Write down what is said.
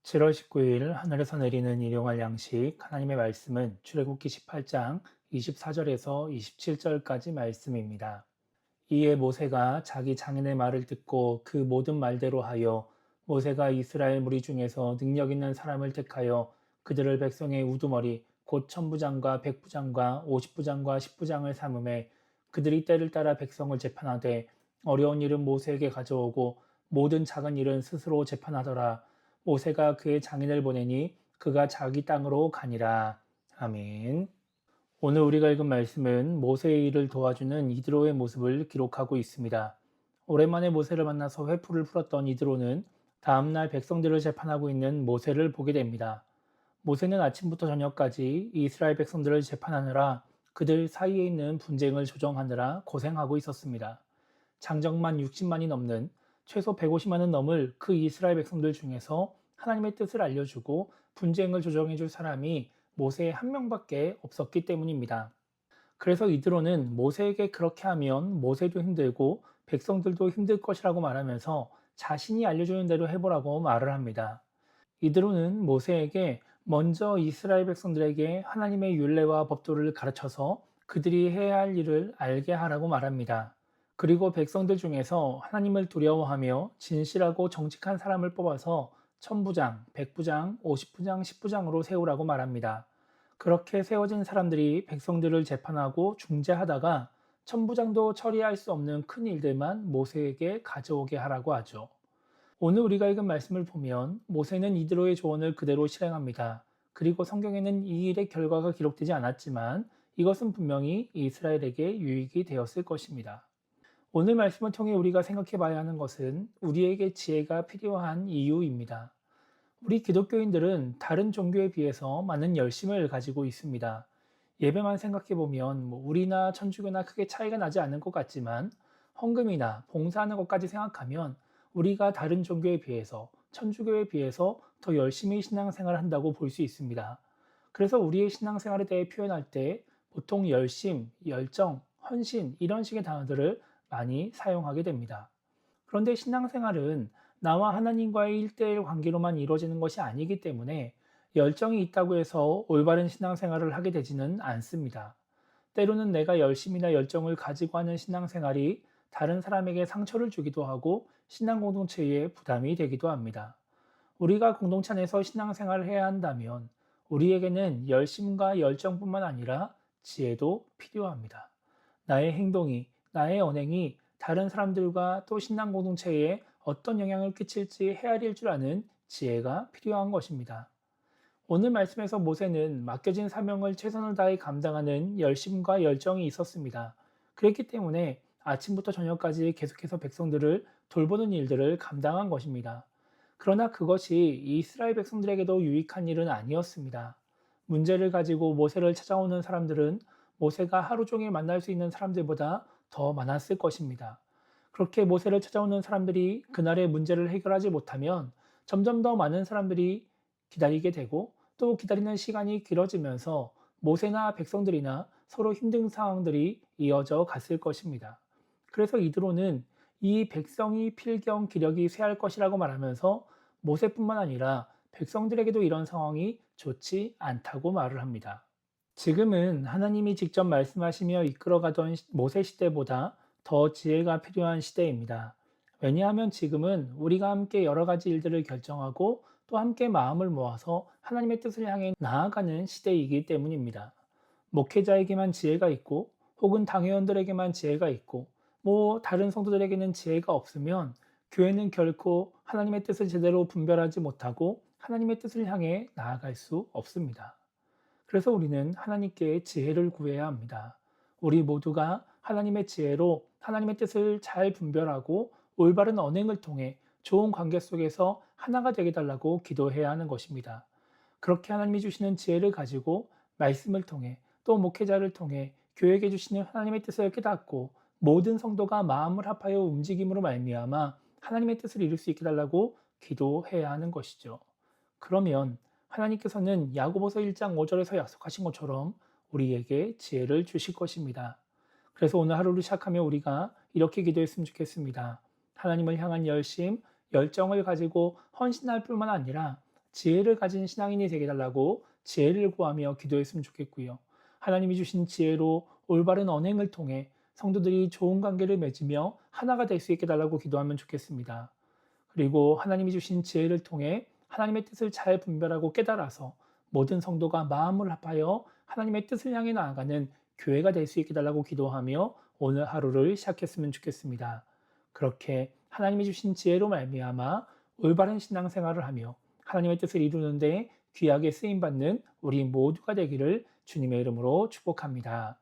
7월 19일 하늘에서 내리는 일용할 양식 하나님의 말씀은 출애굽기 18장 24절에서 27절까지 말씀입니다. 이에 모세가 자기 장인의 말을 듣고 그 모든 말대로 하여 모세가 이스라엘 무리 중에서 능력 있는 사람을 택하여 그들을 백성의 우두머리 곧 천부장과 백부장과 오십부장과 십부장을 삼음해 그들이 때를 따라 백성을 재판하되 어려운 일은 모세에게 가져오고 모든 작은 일은 스스로 재판하더라. 모세가 그의 장인을 보내니 그가 자기 땅으로 가니라. 아멘. 오늘 우리가 읽은 말씀은 모세의 일을 도와주는 이드로의 모습을 기록하고 있습니다. 오랜만에 모세를 만나서 회풀을 풀었던 이드로는 다음날 백성들을 재판하고 있는 모세를 보게 됩니다. 모세는 아침부터 저녁까지 이스라엘 백성들을 재판하느라 그들 사이에 있는 분쟁을 조정하느라 고생하고 있었습니다. 장정만 60만이 넘는 최소 150만은 넘을 그 이스라엘 백성들 중에서 하나님의 뜻을 알려주고 분쟁을 조정해 줄 사람이 모세 한 명밖에 없었기 때문입니다. 그래서 이드로는 모세에게 그렇게 하면 모세도 힘들고 백성들도 힘들 것이라고 말하면서 자신이 알려주는 대로 해보라고 말을 합니다. 이드로는 모세에게 먼저 이스라엘 백성들에게 하나님의 율례와 법도를 가르쳐서 그들이 해야 할 일을 알게 하라고 말합니다. 그리고 백성들 중에서 하나님을 두려워하며 진실하고 정직한 사람을 뽑아서 천부장, 백부장, 오십부장, 십부장으로 세우라고 말합니다. 그렇게 세워진 사람들이 백성들을 재판하고 중재하다가 천부장도 처리할 수 없는 큰 일들만 모세에게 가져오게 하라고 하죠. 오늘 우리가 읽은 말씀을 보면 모세는 이드로의 조언을 그대로 실행합니다. 그리고 성경에는 이 일의 결과가 기록되지 않았지만 이것은 분명히 이스라엘에게 유익이 되었을 것입니다. 오늘 말씀을 통해 우리가 생각해 봐야 하는 것은 우리에게 지혜가 필요한 이유입니다. 우리 기독교인들은 다른 종교에 비해서 많은 열심을 가지고 있습니다. 예배만 생각해 보면 우리나 천주교나 크게 차이가 나지 않는 것 같지만 헌금이나 봉사하는 것까지 생각하면 우리가 다른 종교에 비해서 천주교에 비해서 더 열심히 신앙생활을 한다고 볼 수 있습니다. 그래서 우리의 신앙생활에 대해 표현할 때 보통 열심, 열정, 헌신 이런 식의 단어들을 많이 사용하게 됩니다. 그런데 신앙생활은 나와 하나님과의 일대일 관계로만 이루어지는 것이 아니기 때문에 열정이 있다고 해서 올바른 신앙생활을 하게 되지는 않습니다. 때로는 내가 열심이나 열정을 가지고 하는 신앙생활이 다른 사람에게 상처를 주기도 하고 신앙 공동체에 부담이 되기도 합니다. 우리가 공동체 안에서 신앙생활을 해야 한다면 우리에게는 열심과 열정뿐만 아니라 지혜도 필요합니다. 나의 행동이, 나의 언행이 다른 사람들과 또 신앙 공동체에 어떤 영향을 끼칠지 헤아릴 줄 아는 지혜가 필요한 것입니다. 오늘 말씀에서 모세는 맡겨진 사명을 최선을 다해 감당하는 열심과 열정이 있었습니다. 그랬기 때문에 아침부터 저녁까지 계속해서 백성들을 돌보는 일들을 감당한 것입니다. 그러나 그것이 이스라엘 백성들에게도 유익한 일은 아니었습니다. 문제를 가지고 모세를 찾아오는 사람들은 모세가 하루 종일 만날 수 있는 사람들보다 더 많았을 것입니다. 그렇게 모세를 찾아오는 사람들이 그날의 문제를 해결하지 못하면 점점 더 많은 사람들이 기다리게 되고 또 기다리는 시간이 길어지면서 모세나 백성들이나 서로 힘든 상황들이 이어져 갔을 것입니다. 그래서 이드로는 이 백성이 필경 기력이 쇠할 것이라고 말하면서 모세뿐만 아니라 백성들에게도 이런 상황이 좋지 않다고 말을 합니다. 지금은 하나님이 직접 말씀하시며 이끌어가던 모세 시대보다 더 지혜가 필요한 시대입니다. 왜냐하면 지금은 우리가 함께 여러 가지 일들을 결정하고 또 함께 마음을 모아서 하나님의 뜻을 향해 나아가는 시대이기 때문입니다. 목회자에게만 지혜가 있고 혹은 당회원들에게만 지혜가 있고 다른 성도들에게는 지혜가 없으면 교회는 결코 하나님의 뜻을 제대로 분별하지 못하고 하나님의 뜻을 향해 나아갈 수 없습니다. 그래서 우리는 하나님께 지혜를 구해야 합니다. 우리 모두가 하나님의 지혜로 하나님의 뜻을 잘 분별하고 올바른 언행을 통해 좋은 관계 속에서 하나가 되게 달라고 기도해야 하는 것입니다. 그렇게 하나님이 주시는 지혜를 가지고 말씀을 통해 또 목회자를 통해 교회에게 주시는 하나님의 뜻을 깨닫고 모든 성도가 마음을 합하여 움직임으로 말미암아 하나님의 뜻을 이룰 수 있게 달라고 기도해야 하는 것이죠. 그러면 하나님께서는 야고보서 1장 5절에서 약속하신 것처럼 우리에게 지혜를 주실 것입니다. 그래서 오늘 하루를 시작하며 우리가 이렇게 기도했으면 좋겠습니다. 하나님을 향한 열심, 열정을 가지고 헌신할 뿐만 아니라 지혜를 가진 신앙인이 되게 달라고 지혜를 구하며 기도했으면 좋겠고요. 하나님이 주신 지혜로 올바른 언행을 통해 성도들이 좋은 관계를 맺으며 하나가 될 수 있게 달라고 기도하면 좋겠습니다. 그리고 하나님이 주신 지혜를 통해 하나님의 뜻을 잘 분별하고 깨달아서 모든 성도가 마음을 합하여 하나님의 뜻을 향해 나아가는 교회가 될 수 있게 달라고 기도하며 오늘 하루를 시작했으면 좋겠습니다. 그렇게 하나님이 주신 지혜로 말미암아 올바른 신앙생활을 하며 하나님의 뜻을 이루는 데 귀하게 쓰임 받는 우리 모두가 되기를 주님의 이름으로 축복합니다.